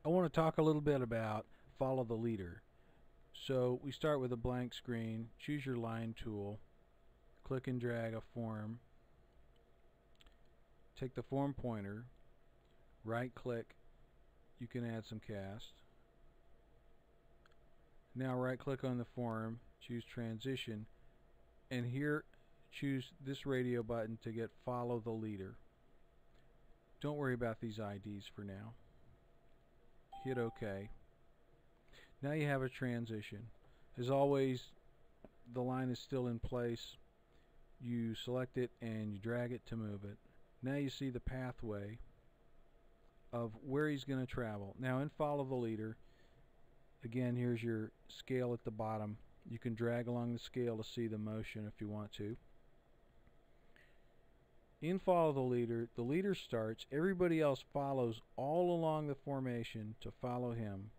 I want to talk a little bit about follow the leader. So we start with a blank screen, choose your line tool, click and drag a form, take the form pointer, right click, you can add some cast. Now right click on the form, choose transition, and here choose this radio button to get follow the leader. Don't worry about these IDs for now. Hit OK. Now you have a transition. As always, the line is still in place. You select it and you drag it to move it. Now you see the pathway of where he's going to travel. Now in follow the leader, again, here's your scale at the bottom. You can drag along the scale to see the motion if you want to. In follow the leader starts. Everybody else follows all along the formation to follow him.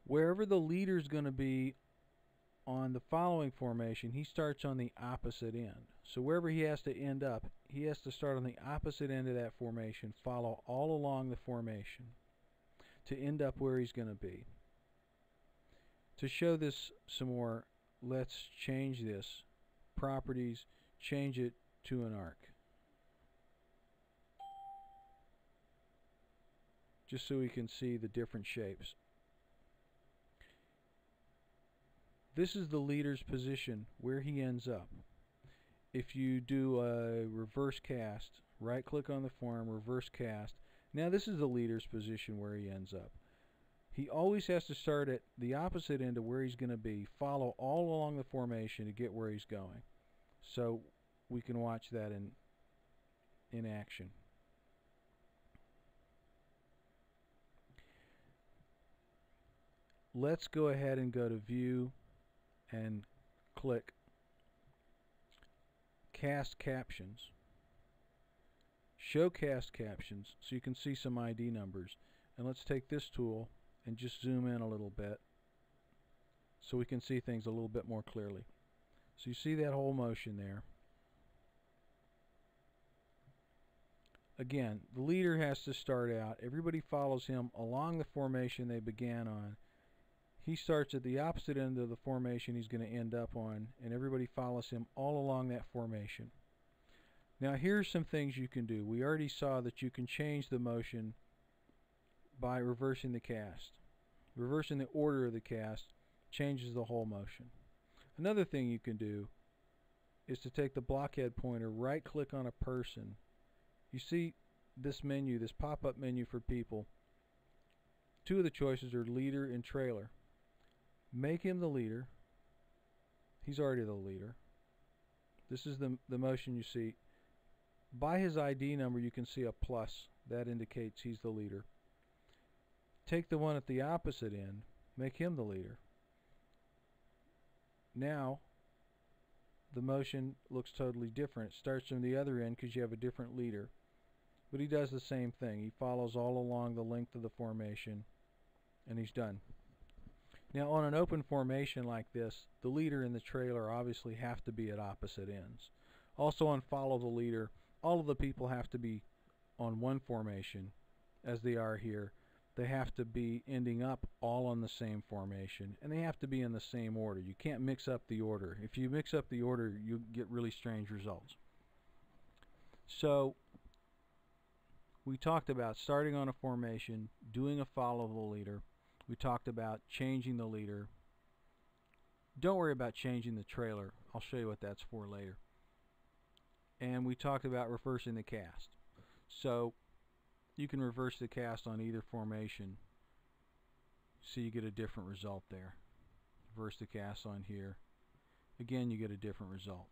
Wherever the leader is going to be on the following formation, he starts on the opposite end. So wherever he has to end up, he has to start on the opposite end of that formation, follow all along the formation to end up where he's going to be. To show this some more, let's change this. Properties, change it to an arc. Just so we can see the different shapes. This is the leader's position, where he ends up. If you do a reverse cast, right click on the form, reverse cast. Now this is the leader's position where he ends up. He always has to start at the opposite end of where he's going to be, follow all along the formation to get where he's going. So we can watch that in action. Let's go ahead and go to View and click Cast Captions. Show Cast Captions so you can see some ID numbers. And let's take this tool and just zoom in a little bit so we can see things a little bit more clearly. So you see that whole motion there. Again, the leader has to start out. Everybody follows him along the formation they began on. He starts at the opposite end of the formation he's going to end up on, and everybody follows him all along that formation. Now here's some things you can do. We already saw that you can change the motion by reversing the cast. Reversing the order of the cast changes the whole motion. Another thing you can do is to take the blockhead pointer, right click on a person. You see this menu, this pop-up menu for people. Two of the choices are leader and trailer. Make him the leader. He's already the leader. This is the motion you see. By his ID number you can see a plus. That indicates he's the leader. Take the one at the opposite end. Make him the leader. Now the motion looks totally different. It starts from the other end because you have a different leader. But he does the same thing. He follows all along the length of the formation and he's done. Now on an open formation like this, the leader and the trailer obviously have to be at opposite ends. Also on follow the leader, all of the people have to be on one formation as they are here. They have to be ending up all on the same formation, and they have to be in the same order. You can't mix up the order. If you mix up the order, you get really strange results. So we talked about starting on a formation, doing a follow the leader. We talked about changing the leader. Don't worry about changing the trailer. I'll show you what that's for later. And we talked about reversing the cast. So you can reverse the cast on either formation so you get a different result there. Reverse the cast on here. Again, you get a different result.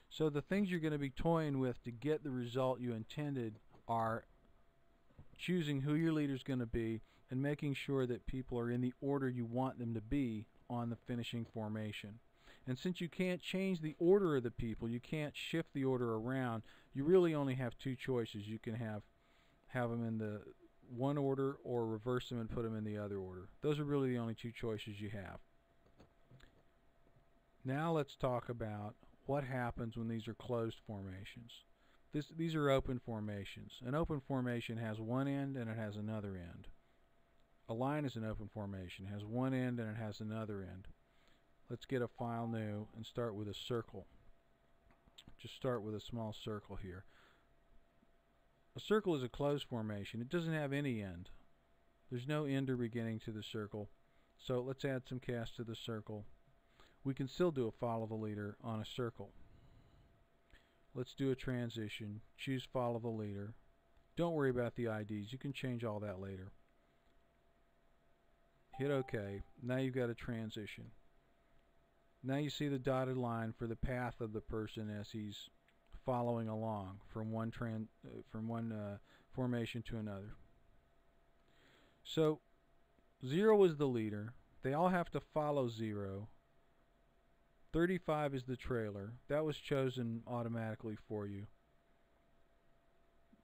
So the things you're going to be toying with to get the result you intended are choosing who your leader is going to be and making sure that people are in the order you want them to be on the finishing formation. And since you can't change the order of the people, you can't shift the order around, you really only have two choices. You can have them in the one order or reverse them and put them in the other order. Those are really the only two choices you have. Now let's talk about what happens when these are closed formations. These are open formations. An open formation has one end and it has another end. A line is an open formation. It has one end and it has another end. Let's get a file new and start with a circle. Just start with a small circle here. A circle is a closed formation. It doesn't have any end. There's no end or beginning to the circle. So let's add some cast to the circle. We can still do a follow the leader on a circle. Let's do a transition. Choose follow the leader. Don't worry about the IDs. You can change all that later. Hit OK. Now you've got a transition. Now you see the dotted line for the path of the person as he's following along from one formation to another. So 0 is the leader. They all have to follow 0. 35 is the trailer. That was chosen automatically for you.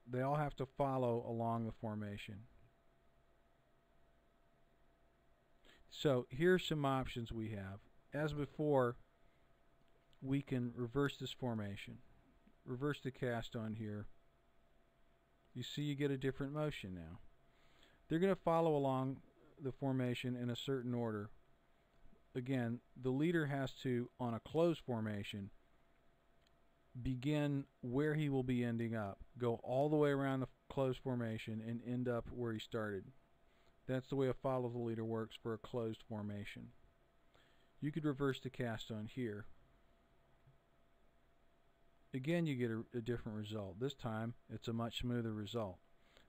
They all have to follow along the formation. So here's some options we have. As before, we can reverse this formation. Reverse the cast on here. You see you get a different motion now. They're going to follow along the formation in a certain order. Again, the leader has to, on a closed formation, begin where he will be ending up. Go all the way around the closed formation and end up where he started. That's the way a follow the leader works for a closed formation. You could reverse the cast on here. Again, you get a different result. This time, it's a much smoother result.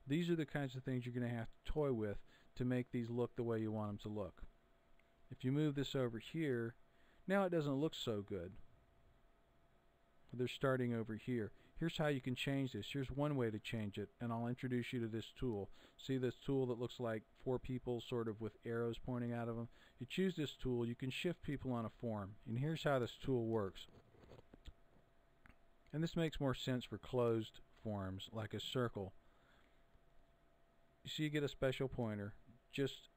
These are the kinds of things you're going to have to toy with to make these look the way you want them to look. If you move this over here, now it doesn't look so good. They're starting over here. Here's how you can change this. Here's one way to change it, and I'll introduce you to this tool. See this tool that looks like 4 people sort of with arrows pointing out of them? You choose this tool, you can shift people on a form, and here's how this tool works. And this makes more sense for closed forms like a circle. You see you get a special pointer. Just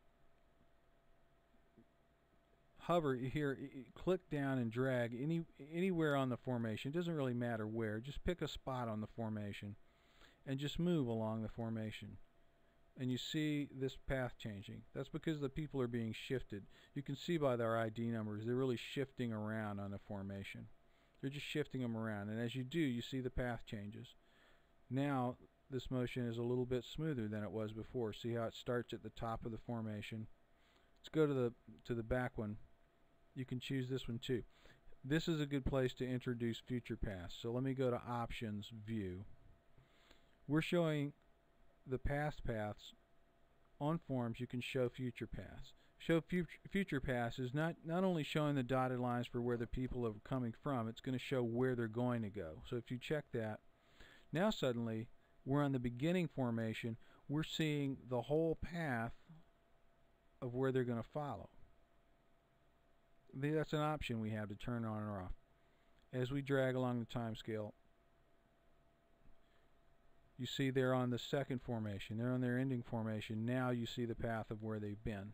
hover here, click down and drag anywhere on the formation. It doesn't really matter where. Just pick a spot on the formation and just move along the formation. And you see this path changing. That's because the people are being shifted. You can see by their ID numbers they're really shifting around on the formation. They're just shifting them around, and as you do, you see the path changes. Now this motion is a little bit smoother than it was before. See how it starts at the top of the formation? Let's go to the back one. You can choose this one too. This is a good place to introduce future paths. So let me go to Options, View. We're showing the past paths. On forms, you can show future paths. Show future paths is not only showing the dotted lines for where the people are coming from, it's going to show where they're going to go. So if you check that, now suddenly we're on the beginning formation. We're seeing the whole path of where they're going to follow. That's an option we have to turn on or off. As we drag along the time scale, you see they're on the second formation. They're on their ending formation. Now you see the path of where they've been.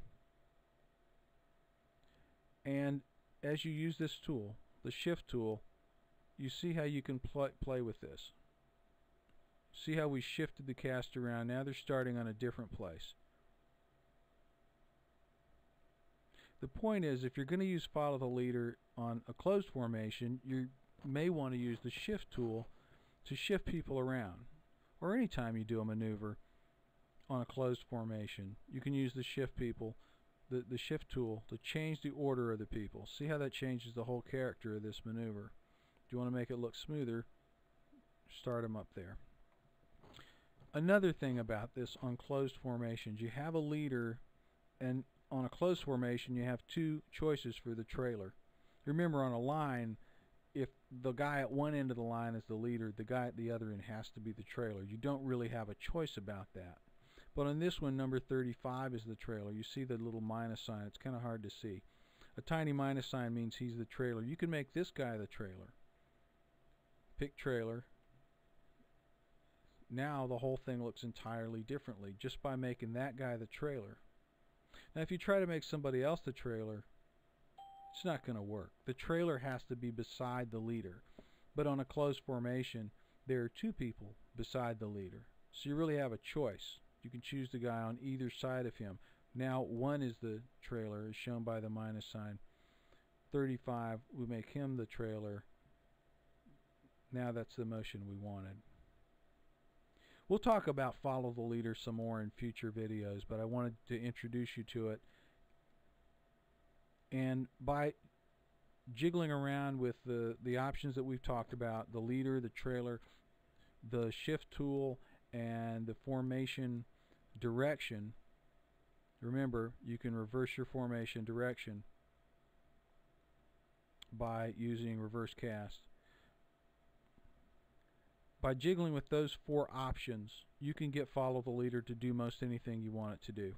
And as you use this tool, the shift tool, you see how you can play with this. See how we shifted the cast around. Now they're starting on a different place. The point is, if you're going to use follow the leader on a closed formation, you may want to use the shift tool to shift people around. Or anytime you do a maneuver on a closed formation, you can use the shift tool to change the order of the people. See how that changes the whole character of this maneuver. Do you want to make it look smoother? Start them up there. Another thing about this on closed formations, you have a leader, and on a closed formation you have 2 choices for the trailer. Remember, on a line, if the guy at one end of the line is the leader, the guy at the other end has to be the trailer. You don't really have a choice about that. But on this one, number 35 is the trailer. You see the little minus sign. It's kind of hard to see. A tiny minus sign means he's the trailer. You can make this guy the trailer. Pick trailer. Now the whole thing looks entirely differently just by making that guy the trailer. Now if you try to make somebody else the trailer, it's not going to work. The trailer has to be beside the leader. But on a closed formation, there are two people beside the leader. So you really have a choice. You can choose the guy on either side of him. Now 1 is the trailer, as shown by the minus sign. 35, we make him the trailer. Now that's the motion we wanted. We'll talk about follow the leader some more in future videos, but I wanted to introduce you to it. And by jiggling around with the options that we've talked about, the leader, the trailer, the shift tool, and the formation direction, remember, you can reverse your formation direction by using reverse cast. By jiggling with those 4 options, you can get follow the leader to do most anything you want it to do.